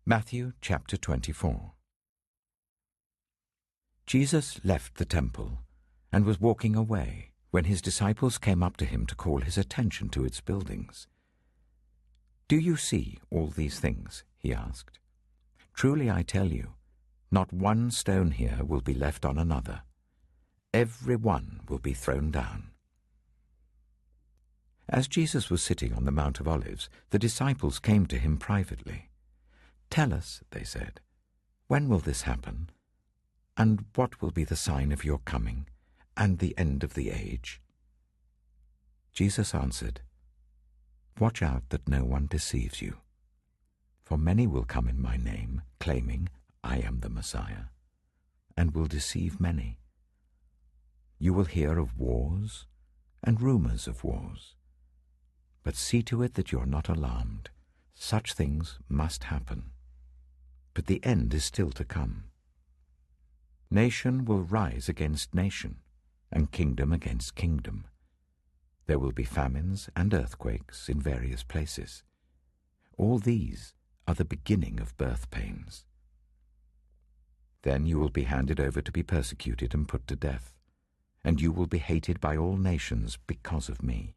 Matthew chapter 24. Jesus left the temple and was walking away when his disciples came up to him to call his attention to its buildings. "Do you see all these things?" he asked. "Truly I tell you, not one stone here will be left on another. Every one will be thrown down." As Jesus was sitting on the Mount of Olives, the disciples came to him privately. "Tell us," they said, "when will this happen? And what will be the sign of your coming and the end of the age?" Jesus answered, "Watch out that no one deceives you. For many will come in my name, claiming, 'I am the Messiah,' and will deceive many. You will hear of wars and rumors of wars. But see to it that you are not alarmed. Such things must happen. But the end is still to come. Nation will rise against nation, and kingdom against kingdom. There will be famines and earthquakes in various places. All these are the beginning of birth pains. Then you will be handed over to be persecuted and put to death, and you will be hated by all nations because of me.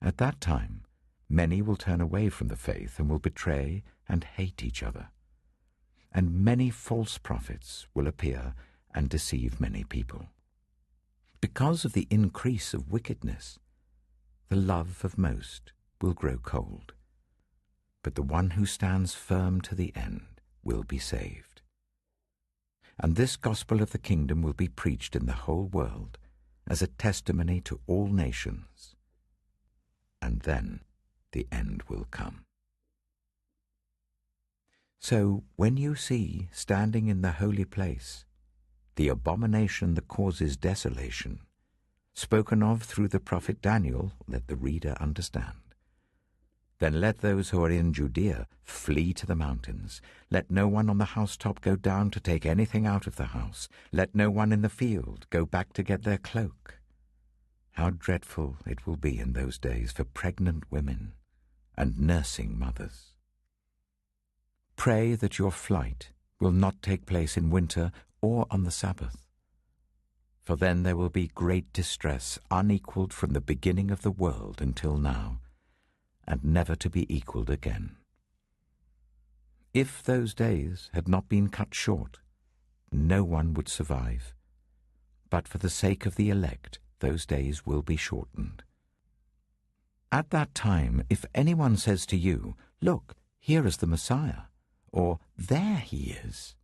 At that time, many will turn away from the faith and will betray and hate each other. And many false prophets will appear and deceive many people. Because of the increase of wickedness, the love of most will grow cold. But the one who stands firm to the end will be saved. And this gospel of the kingdom will be preached in the whole world as a testimony to all nations. And then the end will come. So when you see, standing in the holy place, the abomination that causes desolation, spoken of through the prophet Daniel, let the reader understand. Then let those who are in Judea flee to the mountains. Let no one on the housetop go down to take anything out of the house. Let no one in the field go back to get their cloak. How dreadful it will be in those days for pregnant women and nursing mothers. Pray that your flight will not take place in winter or on the Sabbath, for then there will be great distress unequaled from the beginning of the world until now, and never to be equaled again. If those days had not been cut short, no one would survive, but for the sake of the elect, those days will be shortened. At that time, if anyone says to you, 'Look, here is the Messiah,' or 'There he is,'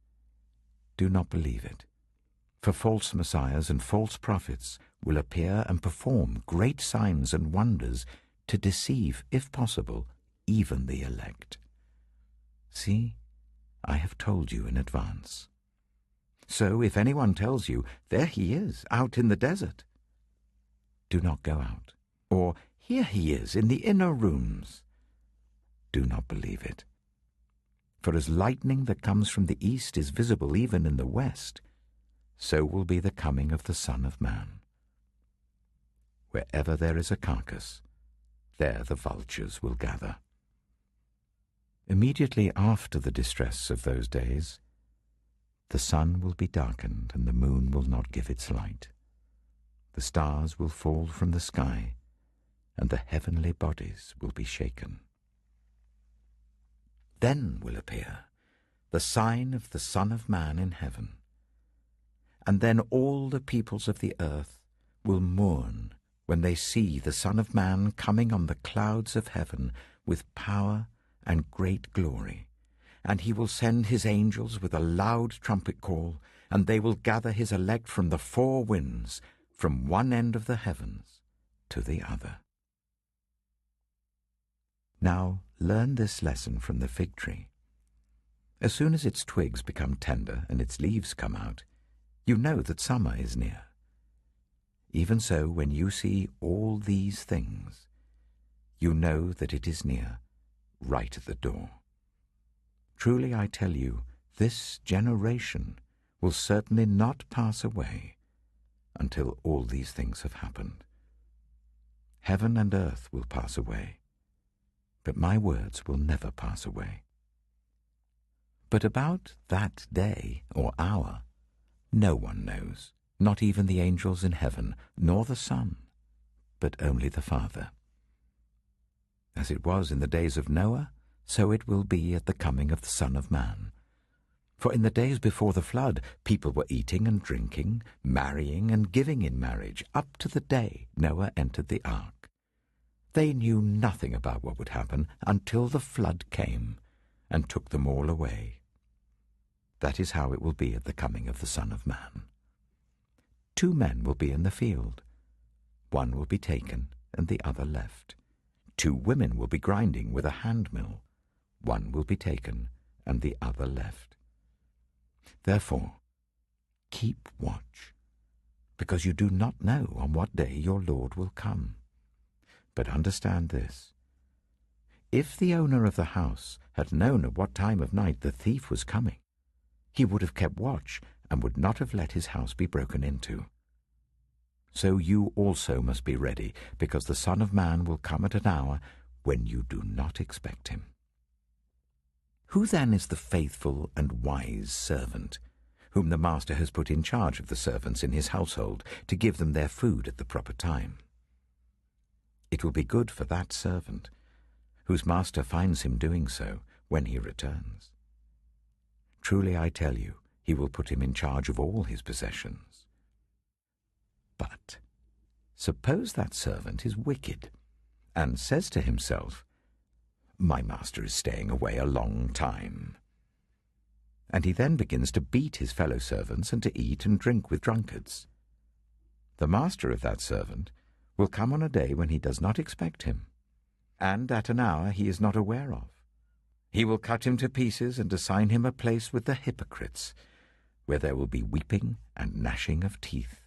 do not believe it. For false messiahs and false prophets will appear and perform great signs and wonders to deceive, if possible, even the elect. See, I have told you in advance. So if anyone tells you, 'There he is, out in the desert,' do not go out. Or, 'Here he is in the inner rooms,' do not believe it. For as lightning that comes from the east is visible even in the west, so will be the coming of the Son of Man. Wherever there is a carcass, there the vultures will gather." Immediately after the distress of those days, the sun will be darkened and the moon will not give its light. The stars will fall from the sky, and the heavenly bodies will be shaken. Then will appear the sign of the Son of Man in heaven. And then all the peoples of the earth will mourn when they see the Son of Man coming on the clouds of heaven with power and great glory. And he will send his angels with a loud trumpet call, and they will gather his elect from the four winds, from one end of the heavens to the other. Now learn this lesson from the fig tree. As soon as its twigs become tender and its leaves come out, you know that summer is near. Even so, when you see all these things, you know that it is near, right at the door. Truly I tell you, this generation will certainly not pass away until all these things have happened. Heaven and earth will pass away, but my words will never pass away. But about that day or hour, no one knows, not even the angels in heaven, nor the Son, but only the Father. As it was in the days of Noah, so it will be at the coming of the Son of Man. For in the days before the flood, people were eating and drinking, marrying and giving in marriage, up to the day Noah entered the ark. They knew nothing about what would happen until the flood came and took them all away. That is how it will be at the coming of the Son of Man. 2 men will be in the field. One will be taken and the other left. 2 women will be grinding with a handmill. One will be taken and the other left. Therefore, keep watch, because you do not know on what day your Lord will come. But understand this: if the owner of the house had known at what time of night the thief was coming, he would have kept watch and would not have let his house be broken into. So you also must be ready, because the Son of Man will come at an hour when you do not expect him. Who then is the faithful and wise servant, whom the master has put in charge of the servants in his household to give them their food at the proper time? It will be good for that servant, whose master finds him doing so when he returns. Truly I tell you, he will put him in charge of all his possessions. But suppose that servant is wicked, and says to himself, "My master is staying away a long time." And he then begins to beat his fellow servants and to eat and drink with drunkards. The master of that servant will come on a day when he does not expect him, and at an hour he is not aware of. He will cut him to pieces and assign him a place with the hypocrites, where there will be weeping and gnashing of teeth.